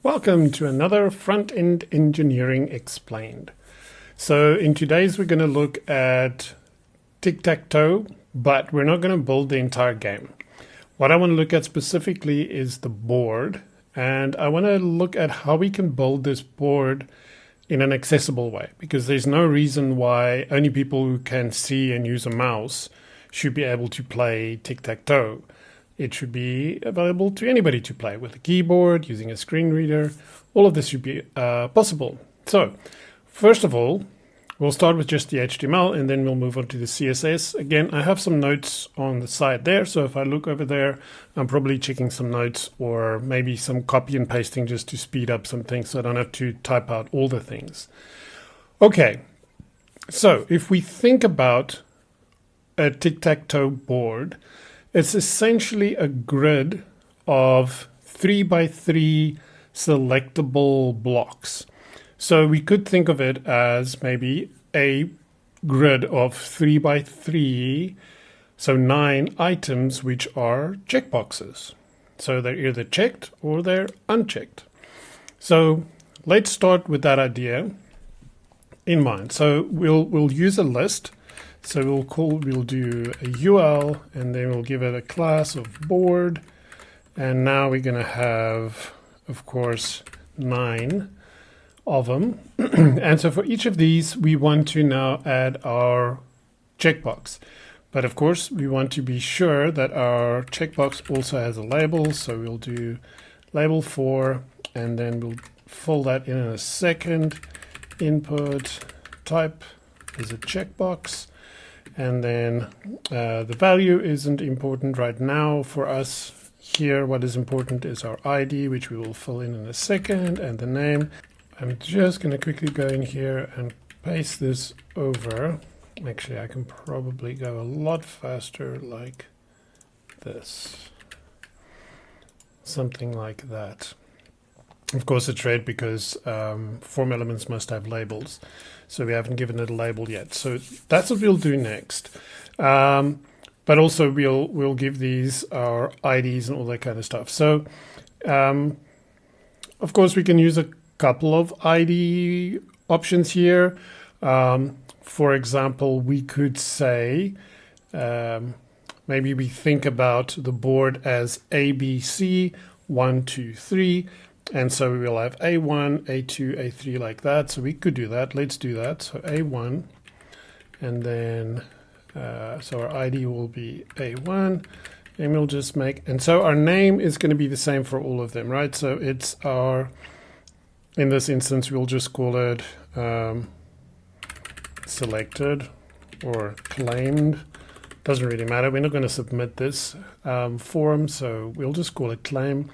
Welcome to another Front-End Engineering Explained. So in today's we're going to look at Tic Tac Toe, but we're not going to build the entire game. What I want to look at specifically is the board, and I want to look at how we can build this board in an accessible way, because there's no reason why only people who can see and use a mouse should be able to play Tic Tac Toe. It should be available to anybody to play with a keyboard, using a screen reader. All of this should be possible. So first of all, we'll start with just the HTML and then we'll move on to the CSS. Again, I have some notes on the side there. So if I look over there, I'm probably checking some notes or maybe some copy and pasting just to speed up some things so I don't have to type out all the things. Okay, so if we think about a tic-tac-toe board, it's essentially a grid of 3x3 selectable blocks. So we could think of it as maybe a grid of 3x3, so 9 items which are checkboxes. So they're either checked or they're unchecked. So let's start with that idea in mind. So we'll use a list. So we'll do a UL and then we'll give it a class of board. And now we're going to have, of course, 9 of them. And so for each of these, we want to now add our checkbox. But of course, we want to be sure that our checkbox also has a label. So we'll do label 4 and then we'll fill that in a second. Input type is a checkbox. And then the value isn't important right now for us. Here, what is important is our ID, which we will fill in a second, and the name. I'm just going to quickly go in here and paste this over. Actually, I can probably go a lot faster like this. Something like that. Of course, it's red because form elements must have labels. So we haven't given it a label yet. So that's what we'll do next. But also we'll give these our IDs and all that kind of stuff. So of course we can use a couple of ID options here. For example, we could say maybe we think about the board as ABC 1, 2, 3. And so we will have A1, A2, A3 like that. So we could do that. Let's do that. So A1, and then so our ID will be A1, and we'll just make, and so our name is going to be the same for all of them, right? So it's our, in this instance, we'll just call it selected or claimed. Doesn't really matter. We're not going to submit this form, so we'll just call it claim.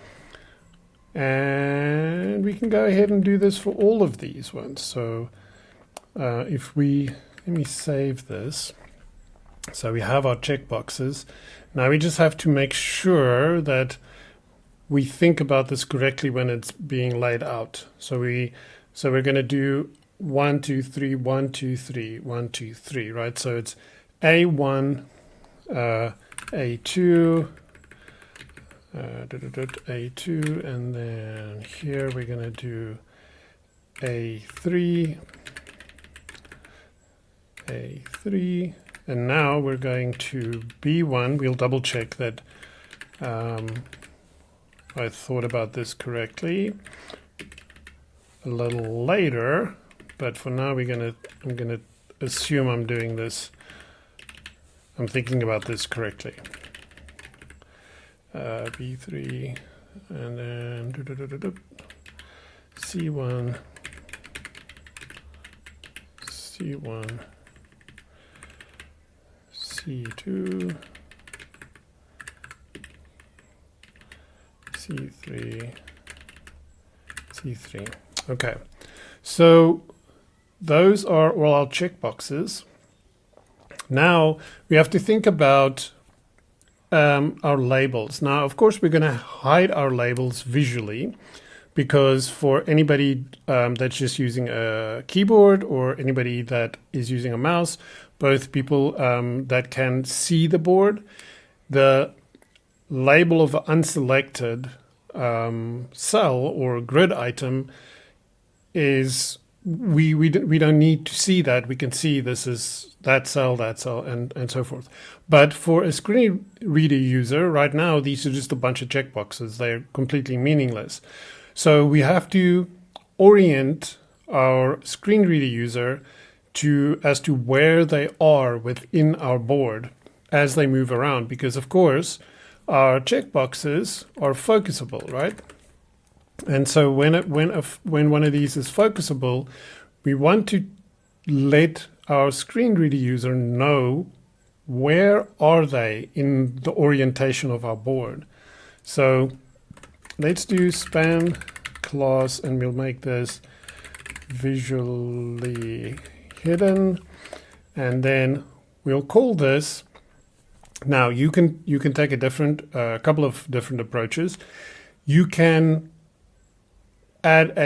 And we can go ahead and do this for all of these ones. So if we, let me save this. So we have our checkboxes. Now we just have to make sure that we think about this correctly when it's being laid out. So we're going to do 1, 2, 3, 1, 2, 3, 1, 2, 3, right? So it's A1, A2, A2, and then here we're going to do A3, A3, and now we're going to B1. We'll double check that I thought about this correctly a little later, but for now I'm gonna assume I'm doing this. I'm thinking about this correctly. B3, and then C1, C1, C2, C3, C3. Okay, so those are all our checkboxes. Now we have to think about our labels. Now, of course, we're going to hide our labels visually, because for anybody that's just using a keyboard or anybody that is using a mouse, both people that can see the board, the label of unselected cell or grid item is we don't need to see that. We can see this is that cell, and so forth. But for a screen reader user, right now, these are just a bunch of checkboxes. They're completely meaningless. So we have to orient our screen reader user as to where they are within our board as they move around, because of course our checkboxes are focusable, right? And so when one of these is focusable, we want to let our screen reader user know where are they in the orientation of our board. So let's do span class, and we'll make this visually hidden, and then we'll call this. Now you can take a couple of different approaches. You can add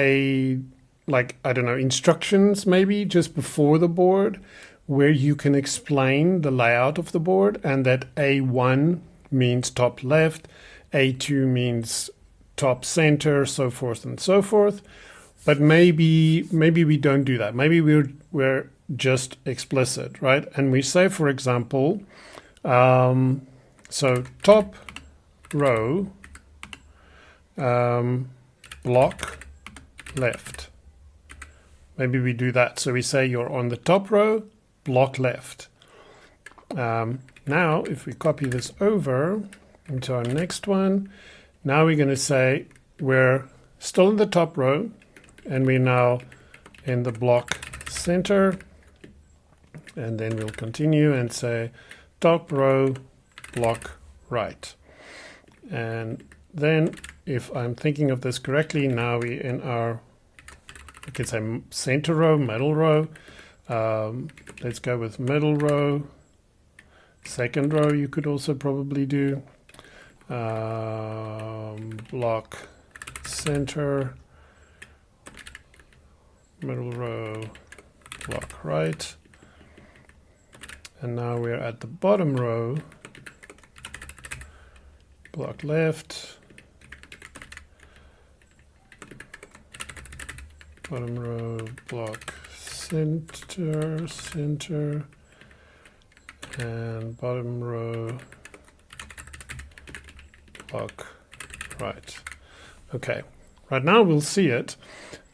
instructions maybe just before the board, where you can explain the layout of the board, and that A1 means top left, A2 means top center, so forth and so forth. But maybe we don't do that. Maybe we're just explicit, right? And we say, for example, so top row block left. Maybe we do that. So we say you're on the top row, block left. Now, if we copy this over into our next one, now we're going to say we're still in the top row, and we're now in the block center. And then we'll continue and say top row, block right. And then, if I'm thinking of this correctly, now we're in our, we can say center row, middle row. Let's go with middle row. Second row you could also probably do. Block center, middle row, block right. And now we're at the bottom row, block left, bottom row, block center, and bottom row, block right. Okay, right now we'll see it,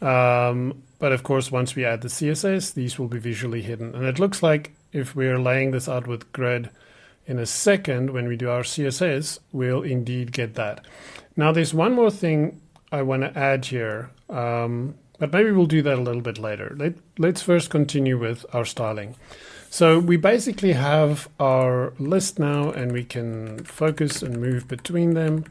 but of course once we add the CSS, these will be visually hidden. And it looks like if we're laying this out with grid in a second, when we do our CSS, we'll indeed get that. Now there's one more thing I want to add here, but maybe we'll do that a little bit later. Let's first continue with our styling. So we basically have our list now, and we can focus and move between them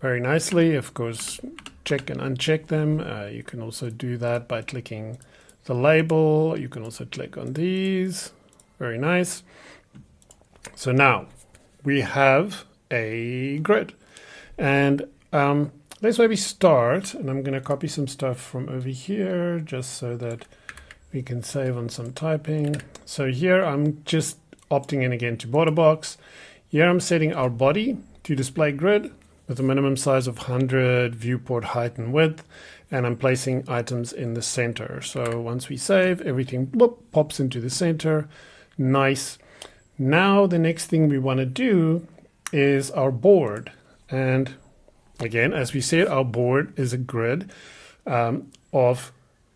very nicely. Of course, check and uncheck them. You can also do that by clicking the label. You can also click on these. Very nice. So now we have a grid, and let's maybe start, and I'm going to copy some stuff from over here just so that we can save on some typing. So here I'm just opting in again to border box. Here I'm setting our body to display grid with a minimum size of 100, viewport height and width, and I'm placing items in the center. So once we save, everything pops into the center. Nice. Now the next thing we want to do is our board. And again, as we said, our board is a grid of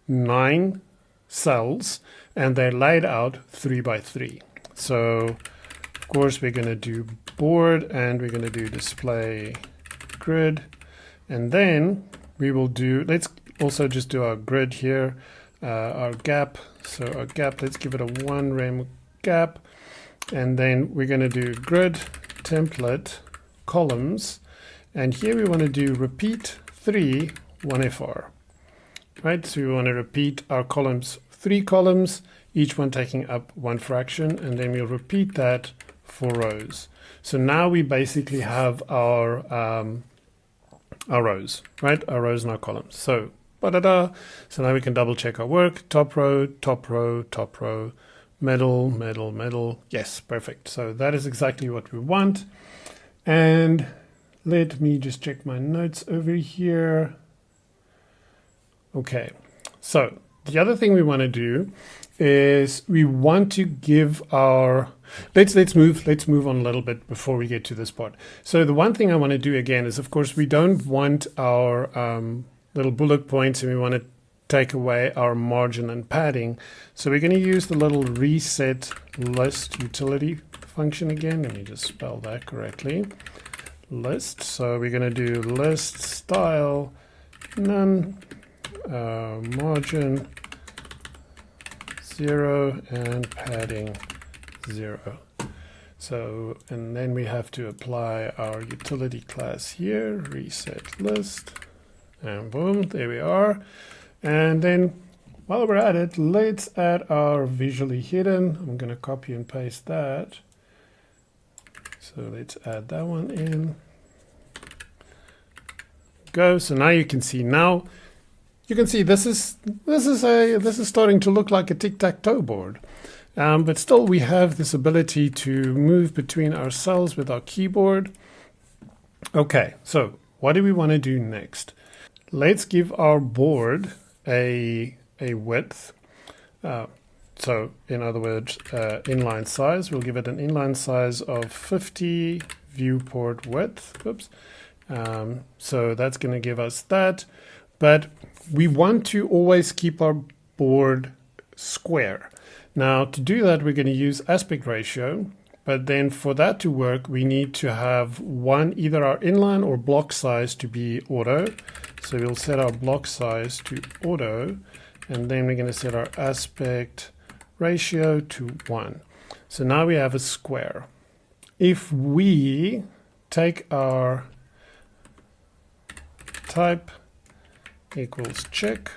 9 cells, and they're laid out 3 by 3. So of course we're going to do board, and we're going to do display grid, and then we will do, let's also just do our grid here, our gap. So our gap, let's give it a 1 rem gap, and then we're going to do grid template columns, and here we want to do repeat 3 1fr. Right, so we want to repeat our columns, 3 columns, each one taking up 1 fraction, and then we'll repeat that for rows. So now we basically have our rows, right? Our rows and our columns. So so now we can double check our work. Top row, top row, top row, middle, middle, middle. Yes, perfect. So that is exactly what we want. And Let me just check my notes over here. Okay, so the other thing we want to do is we want to give our, let's move on a little bit before we get to this part. So the one thing I want to do again is, of course, we don't want our little bullet points, and we want to take away our margin and padding. So we're going to use the little reset list utility function again. Let me just spell that correctly. List. So we're going to do list style none, margin 0 and padding 0. So, and then we have to apply our utility class here, reset list, and boom, there we are. And then while we're at it, let's add our visually hidden. I'm going to copy and paste that. So let's add that one in. Go. So now you can see, this is starting to look like a tic-tac-toe board. But still we have this ability to move between our cells with our keyboard. Okay, so what do we want to do next? Let's give our board a width. So in other words, inline size. We'll give it an inline size of 50 viewport width. Oops. So that's going to give us that. But we want to always keep our board square. Now to do that, we're going to use aspect ratio. But then for that to work, we need to have either our inline or block size to be auto. So we'll set our block size to auto, and then we're going to set our aspect ratio to 1. So now we have a square. If we take our type equals check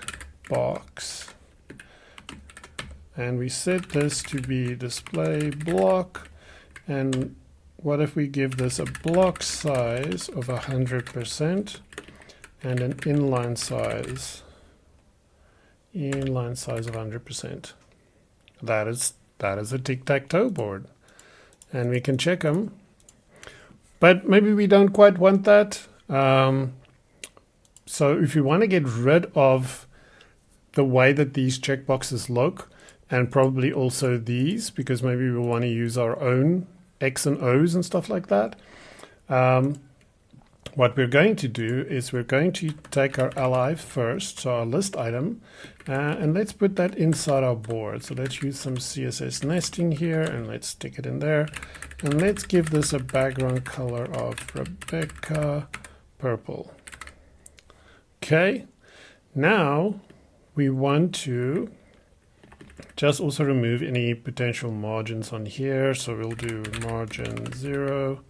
box, and we set this to be display block, and what if we give this a block size of 100% and an inline size of 100%? That is a tic-tac-toe board, and we can check them. But maybe we don't quite want that. So if you want to get rid of the way that these checkboxes look, and probably also these, because maybe we want to use our own X and O's and stuff like that, what we're going to do is we're going to take our li first, so our list item, and let's put that inside our board. So let's use some CSS nesting here, and let's stick it in there. And let's give this a background color of Rebecca purple. Okay, now we want to just also remove any potential margins on here. So we'll do margin 0,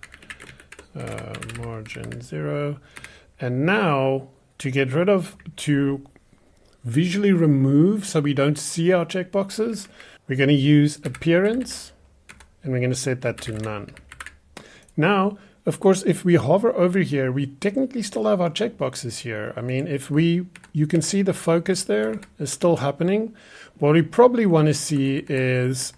margin 0. And now to visually remove so we don't see our checkboxes, we're going to use appearance, and we're going to set that to none. Now, of course, if we hover over here, we technically still have our checkboxes here. I mean, you can see the focus there is still happening. What we probably want to see is,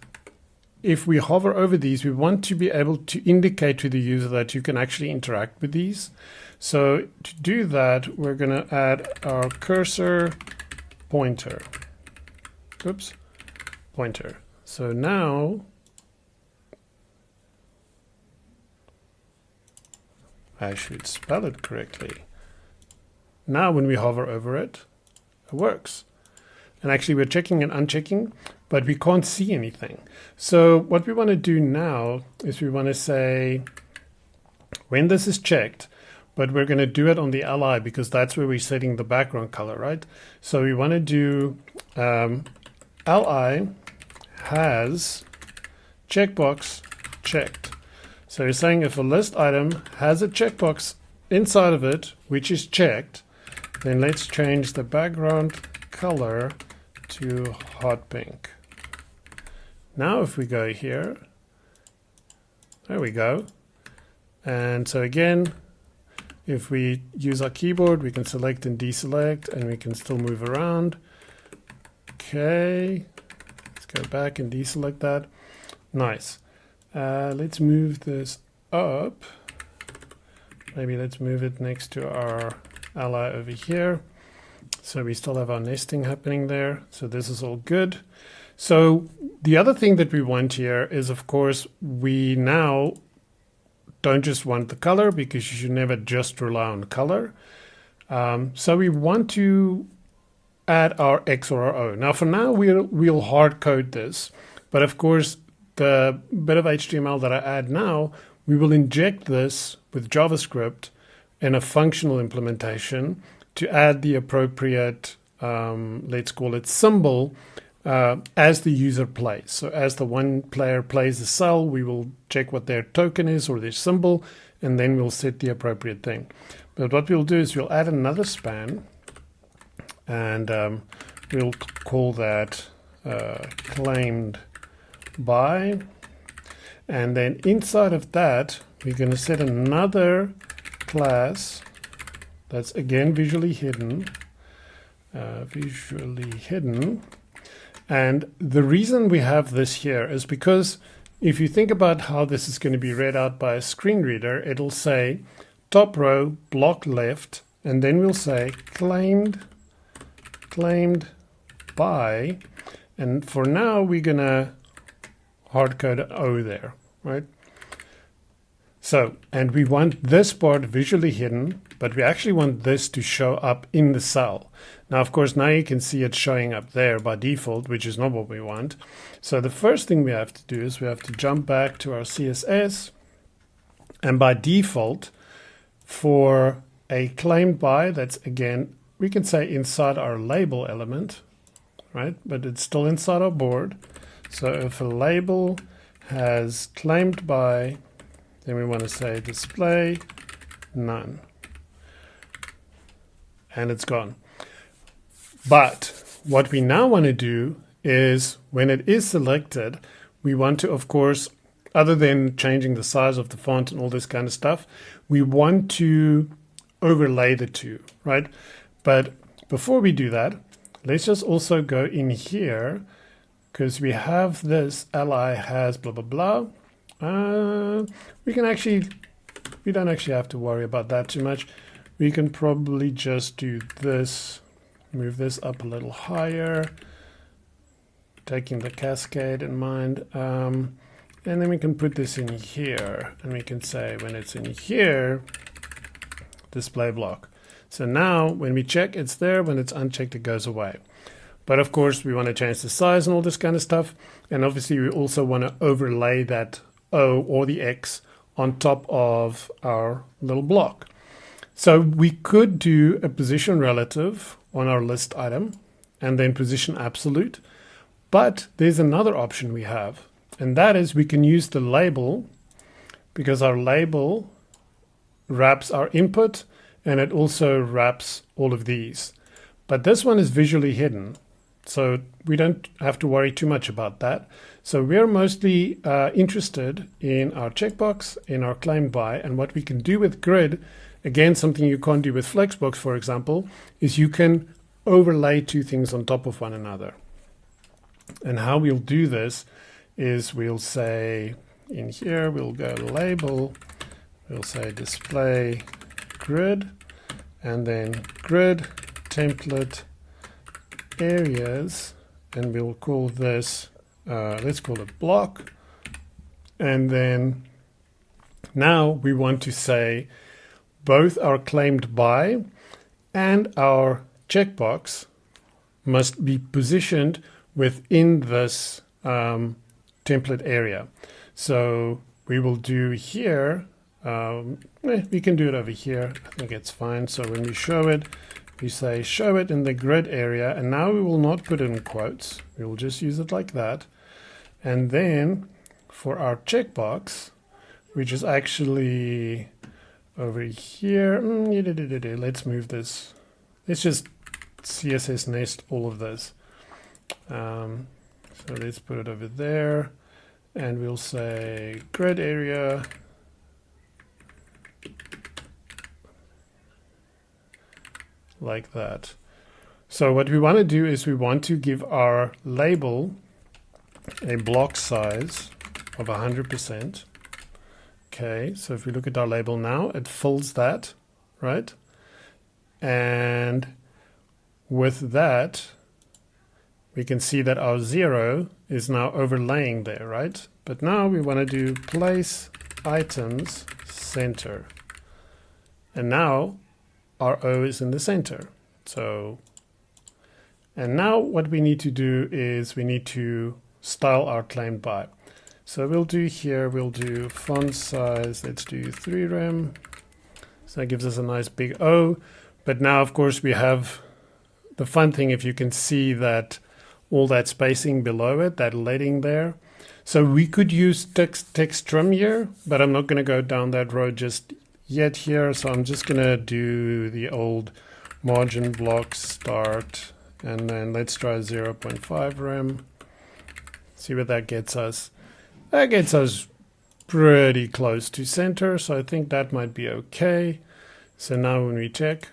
if we hover over these, we want to be able to indicate to the user that you can actually interact with these. So to do that, we're going to add our cursor pointer. Oops, pointer. So now I should spell it correctly. Now when we hover over it, it works. And actually we're checking and unchecking, but we can't see anything. So what we want to do now is we want to say when this is checked, but we're going to do it on the li because that's where we're setting the background color, right? So we want to do li has checkbox checked. So you're saying if a list item has a checkbox inside of it, which is checked, then let's change the background color to hot pink. Now if we go here, there we go. And so again, if we use our keyboard, we can select and deselect, and we can still move around. Okay, let's go back and deselect that. Nice. Let's move this up Maybe let's move it next to our ally over here. So we still have our nesting happening there. So this is all good. So the other thing that we want here is, of course, we now don't just want the color, because you should never just rely on color. So we want to add our X or our O. Now for now, we'll hard code this. But of course, the bit of HTML that I add now, we will inject this with JavaScript in a functional implementation to add the appropriate, let's call it symbol, as the user plays. So as the one player plays the cell, we will check what their token is or their symbol, and then we'll set the appropriate thing. But what we'll do is we'll add another span, and we'll call that claimed by. And then inside of that, we're going to set another class that's again visually hidden. And the reason we have this here is because if you think about how this is going to be read out by a screen reader, it'll say top row, block left, and then we'll say claimed by. And for now, we're going to hard code an O there, right? So, and we want this part visually hidden, but we actually want this to show up in the cell. Now, of course, now you can see it showing up there by default, which is not what we want. So the first thing we have to do is we have to jump back to our CSS. And by default, for a claimed by, that's again, we can say inside our label element, right? But it's still inside our board. So if a label has claimed by, then we want to say display none. And it's gone. But what we now want to do is when it is selected, we want to, of course, other than changing the size of the font and all this kind of stuff, we want to overlay the two, right? But before we do that, let's just also go in here, because we have this ally has blah, blah, blah. We don't actually have to worry about that too much. We can probably just do this, move this up a little higher, taking the cascade in mind. And then we can put this in here, and we can say when it's in here, display block. So now when we check, it's there. When it's unchecked, it goes away. But of course, we want to change the size and all this kind of stuff. And obviously, we also want to overlay that O or the X on top of our little block. So we could do a position relative on our list item and then position absolute. But there's another option we have, and that is we can use the label, because our label wraps our input and it also wraps all of these. But this one is visually hidden, so we don't have to worry too much about that. So we're mostly interested in our checkbox, in our claimed by, and what we can do with grid, again, something you can't do with Flexbox, for example, is you can overlay two things on top of one another. And how we'll do this is we'll say in here, we'll go label, we'll say display grid, and then grid template areas, and we'll call this, let's call it block. And then now we want to say both our claimed by and our checkbox must be positioned within this template area. So we will do here, we can do it over here. I think it's fine. So when we show it, we say show it in the grid area, and now we will not put it in quotes. We will just use it like that. And then for our checkbox, which is actually over here, let's move this. Let's just CSS nest all of this. So let's put it over there, and we'll say grid area like that. So what we want to do is we want to give our label a block size of 100%. Okay, so if we look at our label now, it fills that, right? And with that, we can see that our 0 is now overlaying there, right? But now we want to do place items center. And now our O is in the center. So, and now what we need to do is we need to style our claimed by. So we'll do here, we'll do font size, let's do 3 rem. So that gives us a nice big O. But now, of course, we have the fun thing, if you can see that all that spacing below it, that leading there. So we could use text trim here, but I'm not going to go down that road just yet here. So I'm just going to do the old margin block start, and then let's try 0.5 rem. See what that gets us. That gets us pretty close to center, so I think that might be okay. So now when we check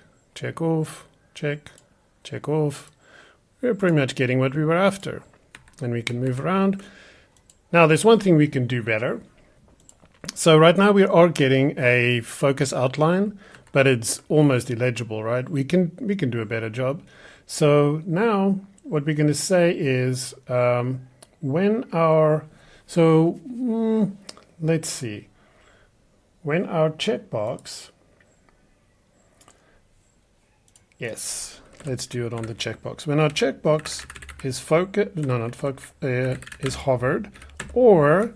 off, check off, we're pretty much getting what we were after. And we can move around. Now there's one thing we can do better. So right now we are getting a focus outline, but it's almost illegible, right? We can do a better job. So now what we're going to say is when our let's see, when our checkbox, yes, let's do it on the checkbox. When our checkbox is is hovered, or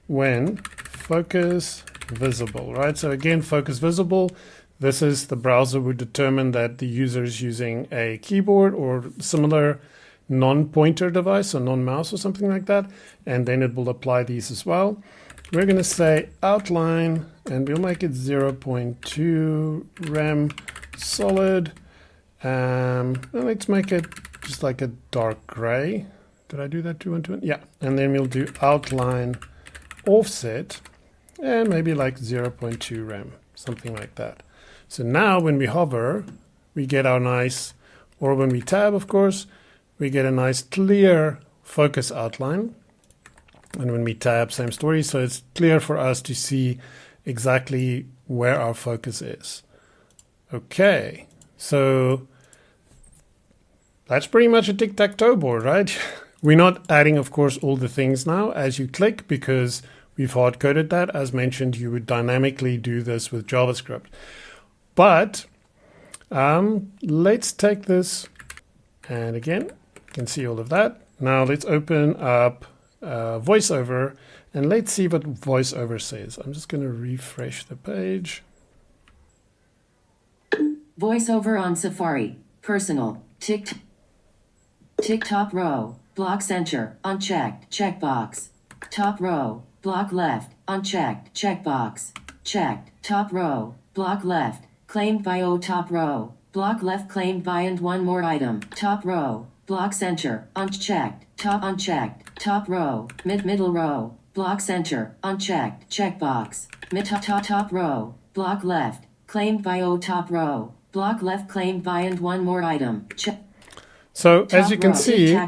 when focus visible, right? So again, focus visible, this is the browser would determine that the user is using a keyboard or similar non-pointer device or non-mouse or something like that, and then it will apply these as well. We're going to say outline, and we'll make it 0.2 rem solid. And let's make it just like a dark gray. Did I do that 2:1? Yeah. And then we'll do outline offset, and maybe like 0.2 rem, something like that. So now when we hover, we get our nice, or when we tab, of course, we get a nice clear focus outline. And when we tab, same story. So it's clear for us to see exactly where our focus is. Okay, so that's pretty much a tic-tac-toe board, right? We're not adding, of course, all the things now as you click, because we've hard-coded that. As mentioned, you would dynamically do this with JavaScript. But let's take this, and again, you can see all of that. Now let's open up VoiceOver, and let's see what VoiceOver says. I'm just going to refresh the page. VoiceOver on Safari. Personal. Tick top row. Block center. Unchecked. Checkbox. Top row. Block left. Unchecked. Checkbox. Checked. Top row. Block left. Claimed by O top row. Block left claimed by and one more item. Top row. Block center. Unchecked. Top unchecked. Top row. Middle row. Block center. Unchecked. Checkbox. Mid top row. Block left. Claimed by O top row. Block left claimed by and one more item. So as you can see,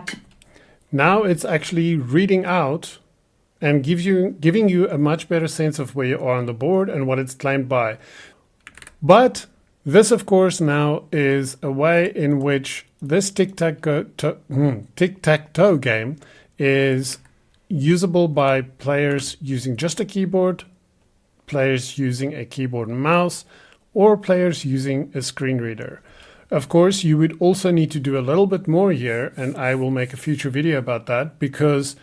now it's actually reading out and giving you a much better sense of where you are on the board and what it's claimed by. But this, of course, now is a way in which this tic-tac-toe game is usable by players using just a keyboard, players using a keyboard and mouse, or players using a screen reader. Of course, you would also need to do a little bit more here, and I will make a future video about that, because,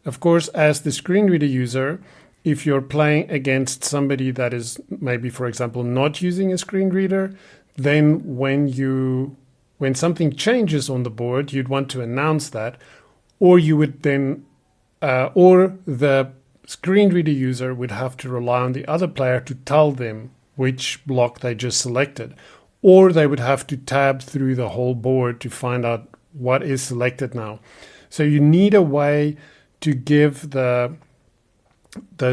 of course, as the screen reader user, if you're playing against somebody that is maybe, for example, not using a screen reader, then when something changes on the board, you'd want to announce that, or you would then, or the screen reader user would have to rely on the other player to tell them which block they just selected, or they would have to tab through the whole board to find out what is selected now. So you need a way to give the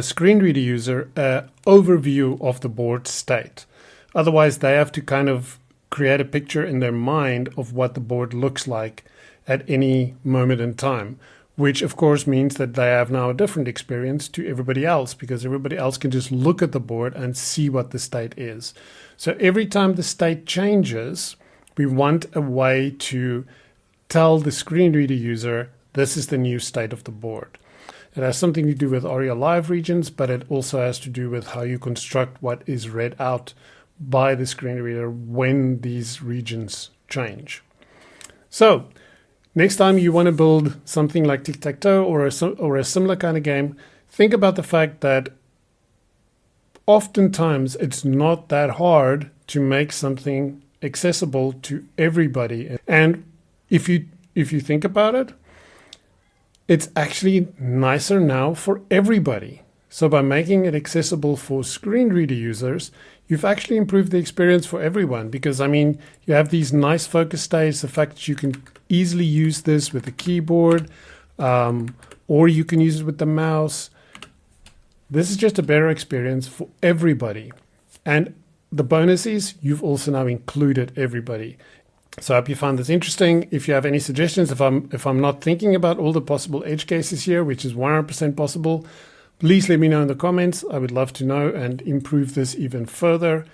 screen reader user an overview of the board state. Otherwise, they have to kind of create a picture in their mind of what the board looks like at any moment in time. which of course means that they have now a different experience to everybody else, because everybody else can just look at the board and see what the state is. So every time the state changes, we want a way to tell the screen reader user, this is the new state of the board. It has something to do with ARIA Live regions, but it also has to do with how you construct what is read out by the screen reader when these regions change. So next time you want to build something like Tic Tac Toe or a similar kind of game, think about the fact that oftentimes it's not that hard to make something accessible to everybody. And if you think about it, it's actually nicer now for everybody. So by making it accessible for screen reader users, you've actually improved the experience for everyone, because I mean, you have these nice focus states, the fact that you can easily use this with the keyboard, or you can use it with the mouse. This is just a better experience for everybody. And the bonus is you've also now included everybody. So I hope you found this interesting. If you have any suggestions, if I'm not thinking about all the possible edge cases here, which is 100% possible, please let me know in the comments. I would love to know and improve this even further.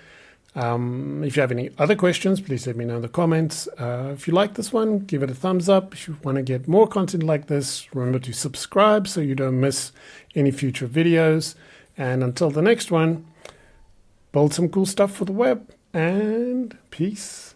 If you have any other questions, please let me know in the comments. If you like this one, give it a thumbs up. If you want to get more content like this, remember to subscribe so you don't miss any future videos. And until the next one, build some cool stuff for the web, and peace.